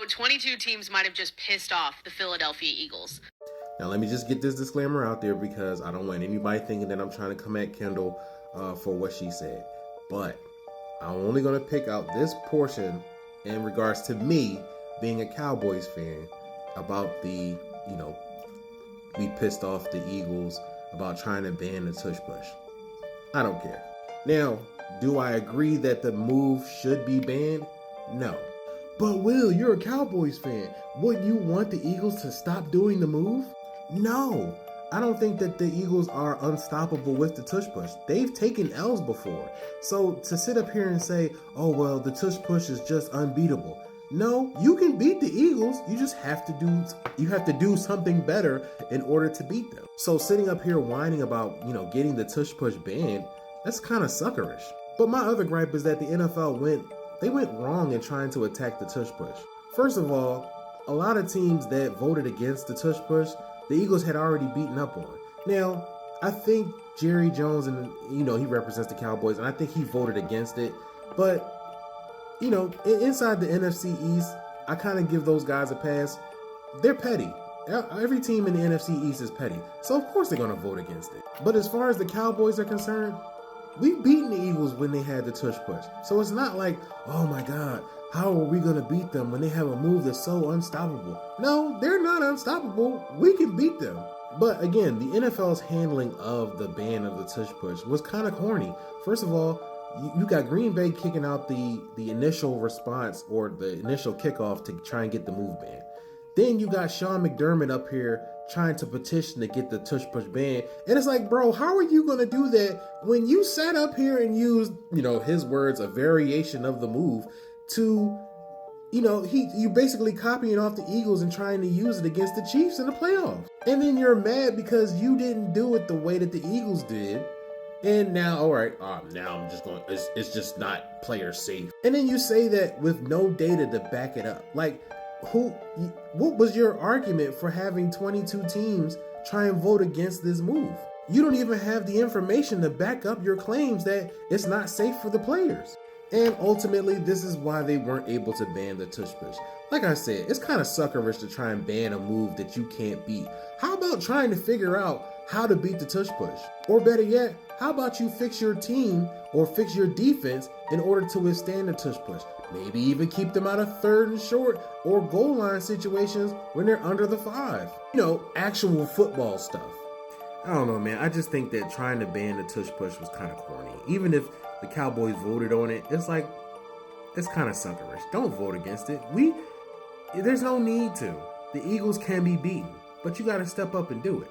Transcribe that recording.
22 teams might have just pissed off the Philadelphia Eagles. Now, let me just get this disclaimer out there because I don't want anybody thinking that I'm trying to come at Kendall for what she said. But I'm only going to pick out this portion in regards to me being a Cowboys fan about the, we pissed off the Eagles about trying to ban the tush push. I don't care. Now, do I agree that the move should be banned? No. But Will, you're a Cowboys fan. Wouldn't you want the Eagles to stop doing the move? No. I don't think that the Eagles are unstoppable with the tush push. They've taken L's before. So to sit up here and say, oh, well, the tush push is just unbeatable. No, you can beat the Eagles. You just have to do something better in order to beat them. So sitting up here whining about, getting the tush push banned, that's kind of suckerish. But my other gripe is that the NFL went wrong in trying to attack the tush push. First of all, a lot of teams that voted against the tush push, the Eagles had already beaten up on. Now, I think Jerry Jones, and he represents the Cowboys, and I think he voted against it. But, inside the NFC East, I kind of give those guys a pass. They're petty. Every team in the NFC East is petty. So, of course, they're going to vote against it. But as far as the Cowboys are concerned, we've beaten the Eagles when they had the tush push. So it's not like, oh my God, how are we going to beat them when they have a move that's so unstoppable? No, they're not unstoppable. We can beat them. But again, the NFL's handling of the ban of the tush push was kind of corny. First of all, you got Green Bay kicking out the initial response or the initial kickoff to try and get the move banned. Then you got Sean McDermott up here trying to petition to get the tush push banned. And it's like, bro, how are you going to do that when you sat up here and used, his words, a variation of the move to, you basically copying off the Eagles and trying to use it against the Chiefs in the playoffs. And then you're mad because you didn't do it the way that the Eagles did. And now, all right, now I'm just going, it's just not player safe. And then you say that with no data to back it up. Like, what was your argument for having 22 teams try and vote against this move? You don't even have the information to back up your claims that it's not safe for the players. And ultimately, this is why they weren't able to ban the tush push. Like I said, it's kind of suckerish to try and ban a move that you can't beat. How about trying to figure out how to beat the tush push? Or better yet, how about you fix your team or fix your defense in order to withstand the tush push? Maybe even keep them out of third and short or goal line situations when they're under the 5. Actual football stuff. I don't know, man. I just think that trying to ban the tush push was kind of corny. Even if the Cowboys voted on it, it's kind of suckerish. Don't vote against it. There's no need to. The Eagles can be beaten, but you got to step up and do it.